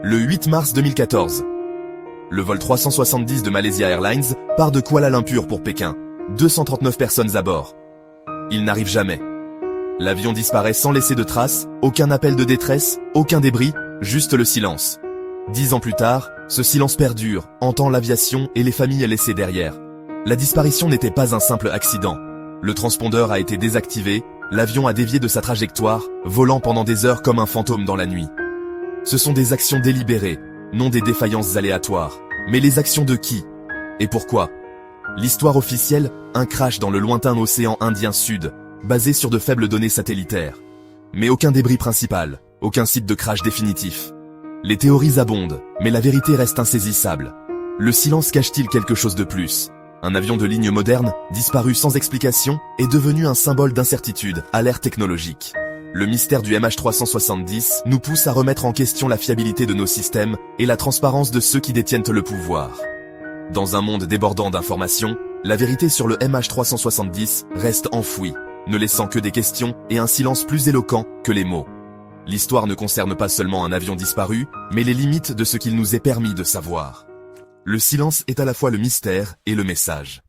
Le 8 mars 2014. Le vol 370 de Malaysia Airlines part de Kuala Lumpur pour Pékin. 239 personnes à bord. Il n'arrive jamais. L'avion disparaît sans laisser de traces, aucun appel de détresse, aucun débris, juste le silence. 10 ans plus tard, ce silence perdure, entend l'aviation et les familles laissées derrière. La disparition n'était pas un simple accident. Le transpondeur a été désactivé, l'avion a dévié de sa trajectoire, volant pendant des heures comme un fantôme dans la nuit. Ce sont des actions délibérées, non des défaillances aléatoires. Mais les actions de qui? Et pourquoi? L'histoire officielle, un crash dans le lointain océan Indien Sud, basé sur de faibles données satellitaires. Mais aucun débris principal, aucun site de crash définitif. Les théories abondent, mais la vérité reste insaisissable. Le silence cache-t-il quelque chose de plus? Un avion de ligne moderne, disparu sans explication, est devenu un symbole d'incertitude à l'ère technologique. Le mystère du MH370 nous pousse à remettre en question la fiabilité de nos systèmes et la transparence de ceux qui détiennent le pouvoir. Dans un monde débordant d'informations, la vérité sur le MH370 reste enfouie, ne laissant que des questions et un silence plus éloquent que les mots. L'histoire ne concerne pas seulement un avion disparu, mais les limites de ce qu'il nous est permis de savoir. Le silence est à la fois le mystère et le message.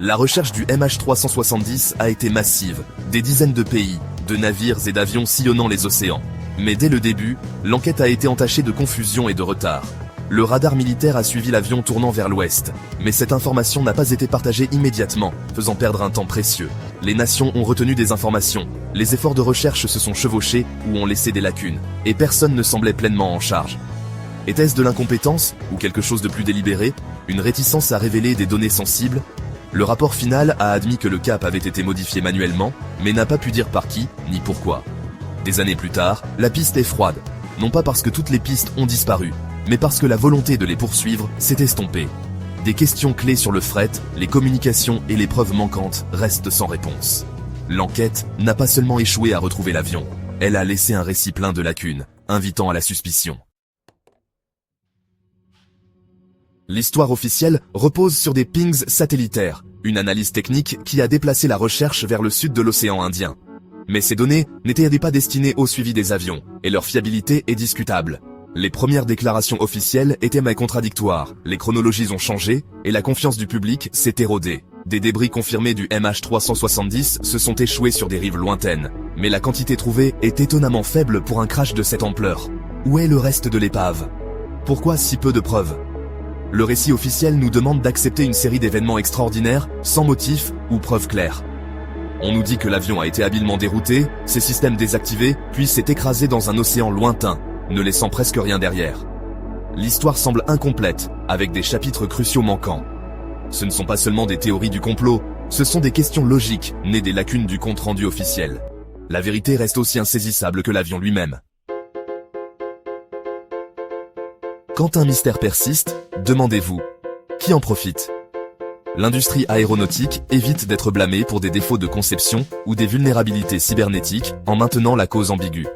La recherche du MH370 a été massive, des dizaines de pays, de navires et d'avions sillonnant les océans. Mais dès le début, l'enquête a été entachée de confusion et de retard. Le radar militaire a suivi l'avion tournant vers l'ouest, mais cette information n'a pas été partagée immédiatement, faisant perdre un temps précieux. Les nations ont retenu des informations, les efforts de recherche se sont chevauchés ou ont laissé des lacunes, et personne ne semblait pleinement en charge. Était-ce de l'incompétence, ou quelque chose de plus délibéré, une réticence à révéler des données sensibles? Le rapport final a admis que le cap avait été modifié manuellement, mais n'a pas pu dire par qui, ni pourquoi. Des années plus tard, la piste est froide, non pas parce que toutes les pistes ont disparu, mais parce que la volonté de les poursuivre s'est estompée. Des questions clés sur le fret, les communications et les preuves manquantes restent sans réponse. L'enquête n'a pas seulement échoué à retrouver l'avion, elle a laissé un récit plein de lacunes, invitant à la suspicion. L'histoire officielle repose sur des pings satellitaires, une analyse technique qui a déplacé la recherche vers le sud de l'océan Indien. Mais ces données n'étaient pas destinées au suivi des avions, et leur fiabilité est discutable. Les premières déclarations officielles étaient mais contradictoires, les chronologies ont changé, et la confiance du public s'est érodée. Des débris confirmés du MH370 se sont échoués sur des rives lointaines, mais la quantité trouvée est étonnamment faible pour un crash de cette ampleur. Où est le reste de l'épave? Pourquoi si peu de preuves? Le récit officiel nous demande d'accepter une série d'événements extraordinaires, sans motif ou preuve claire. On nous dit que l'avion a été habilement dérouté, ses systèmes désactivés, puis s'est écrasé dans un océan lointain, ne laissant presque rien derrière. L'histoire semble incomplète, avec des chapitres cruciaux manquants. Ce ne sont pas seulement des théories du complot, ce sont des questions logiques, nées des lacunes du compte-rendu officiel. La vérité reste aussi insaisissable que l'avion lui-même. Quand un mystère persiste, demandez-vous, qui en profite? L'industrie aéronautique évite d'être blâmée pour des défauts de conception ou des vulnérabilités cybernétiques en maintenant la cause ambiguë.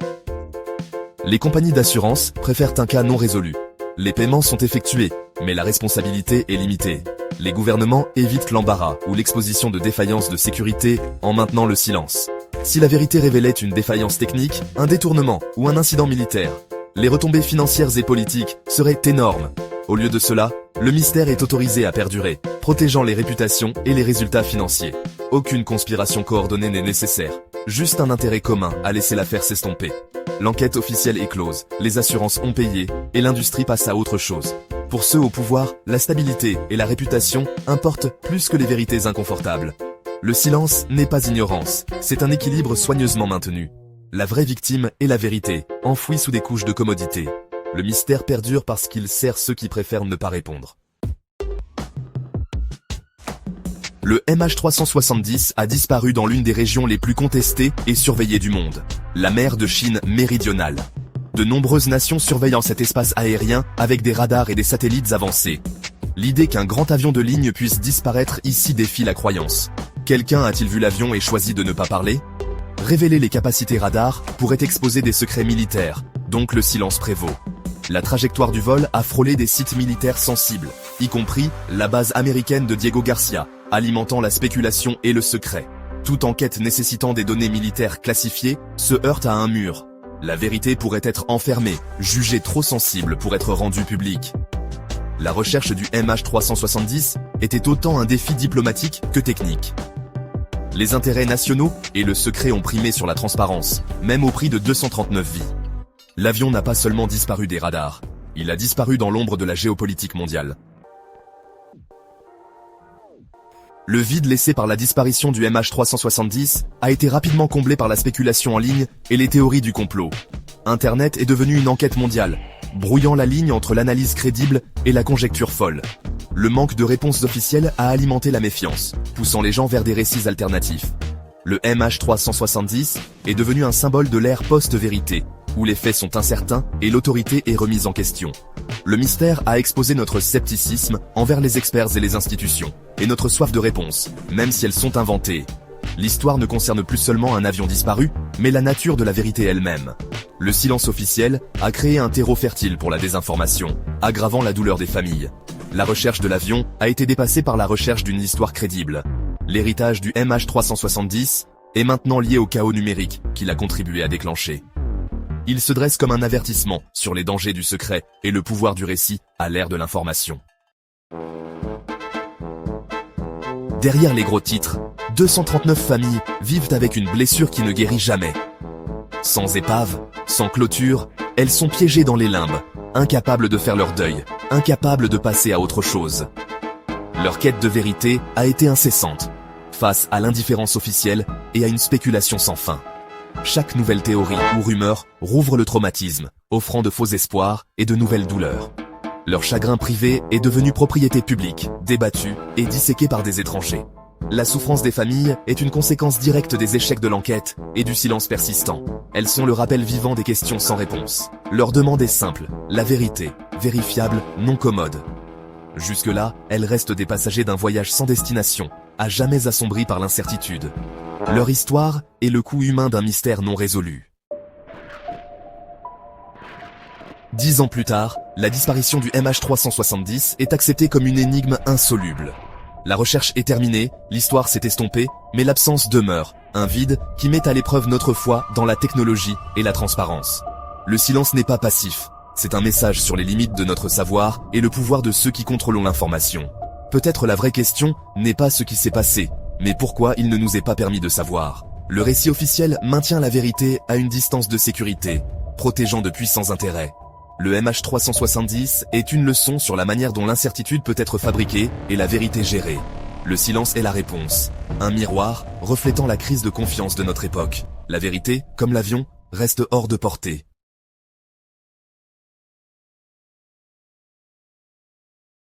Les compagnies d'assurance préfèrent un cas non résolu. Les paiements sont effectués, mais la responsabilité est limitée. Les gouvernements évitent l'embarras ou l'exposition de défaillances de sécurité en maintenant le silence. Si la vérité révélait une défaillance technique, un détournement ou un incident militaire, les retombées financières et politiques seraient énormes. Au lieu de cela, le mystère est autorisé à perdurer, protégeant les réputations et les résultats financiers. Aucune conspiration coordonnée n'est nécessaire, juste un intérêt commun à laisser l'affaire s'estomper. L'enquête officielle est close, les assurances ont payé, et l'industrie passe à autre chose. Pour ceux au pouvoir, la stabilité et la réputation importent plus que les vérités inconfortables. Le silence n'est pas ignorance, c'est un équilibre soigneusement maintenu. La vraie victime est la vérité, enfouie sous des couches de commodité. Le mystère perdure parce qu'il sert ceux qui préfèrent ne pas répondre. Le MH370 a disparu dans l'une des régions les plus contestées et surveillées du monde, la mer de Chine méridionale. De nombreuses nations surveillant cet espace aérien avec des radars et des satellites avancés. L'idée qu'un grand avion de ligne puisse disparaître ici défie la croyance. Quelqu'un a-t-il vu l'avion et choisi de ne pas parler? Révéler les capacités radar pourrait exposer des secrets militaires, donc le silence prévaut. La trajectoire du vol a frôlé des sites militaires sensibles, y compris la base américaine de Diego Garcia, alimentant la spéculation et le secret. Toute enquête nécessitant des données militaires classifiées se heurte à un mur. La vérité pourrait être enfermée, jugée trop sensible pour être rendue publique. La recherche du MH370 était autant un défi diplomatique que technique. Les intérêts nationaux et le secret ont primé sur la transparence, même au prix de 239 vies. L'avion n'a pas seulement disparu des radars, il a disparu dans l'ombre de la géopolitique mondiale. Le vide laissé par la disparition du MH370 a été rapidement comblé par la spéculation en ligne et les théories du complot. Internet est devenu une enquête mondiale, brouillant la ligne entre l'analyse crédible et la conjecture folle. Le manque de réponses officielles a alimenté la méfiance, poussant les gens vers des récits alternatifs. Le MH370 est devenu un symbole de l'ère post-vérité, où les faits sont incertains et l'autorité est remise en question. Le mystère a exposé notre scepticisme envers les experts et les institutions, et notre soif de réponse, même si elles sont inventées. L'histoire ne concerne plus seulement un avion disparu, mais la nature de la vérité elle-même. Le silence officiel a créé un terreau fertile pour la désinformation, aggravant la douleur des familles. La recherche de l'avion a été dépassée par la recherche d'une histoire crédible. L'héritage du MH370 est maintenant lié au chaos numérique qu'il a contribué à déclencher. Il se dresse comme un avertissement sur les dangers du secret et le pouvoir du récit à l'ère de l'information. Derrière les gros titres, 239 familles vivent avec une blessure qui ne guérit jamais. Sans épave, sans clôture, elles sont piégées dans les limbes, incapables de faire leur deuil, incapables de passer à autre chose. Leur quête de vérité a été incessante, face à l'indifférence officielle et à une spéculation sans fin. Chaque nouvelle théorie ou rumeur rouvre le traumatisme, offrant de faux espoirs et de nouvelles douleurs. Leur chagrin privé est devenu propriété publique, débattu et disséqué par des étrangers. La souffrance des familles est une conséquence directe des échecs de l'enquête et du silence persistant. Elles sont le rappel vivant des questions sans réponse. Leur demande est simple, la vérité, vérifiable, non commode. Jusque-là, elles restent des passagers d'un voyage sans destination, à jamais assombris par l'incertitude. Leur histoire est le coût humain d'un mystère non résolu. 10 ans plus tard, la disparition du MH370 est acceptée comme une énigme insoluble. La recherche est terminée, l'histoire s'est estompée, mais l'absence demeure, un vide qui met à l'épreuve notre foi dans la technologie et la transparence. Le silence n'est pas passif, c'est un message sur les limites de notre savoir et le pouvoir de ceux qui contrôlent l'information. Peut-être la vraie question n'est pas ce qui s'est passé, mais pourquoi il ne nous est pas permis de savoir. Le récit officiel maintient la vérité à une distance de sécurité, protégeant de puissants intérêts. Le MH370 est une leçon sur la manière dont l'incertitude peut être fabriquée et la vérité gérée. Le silence est la réponse, un miroir reflétant la crise de confiance de notre époque. La vérité, comme l'avion, reste hors de portée.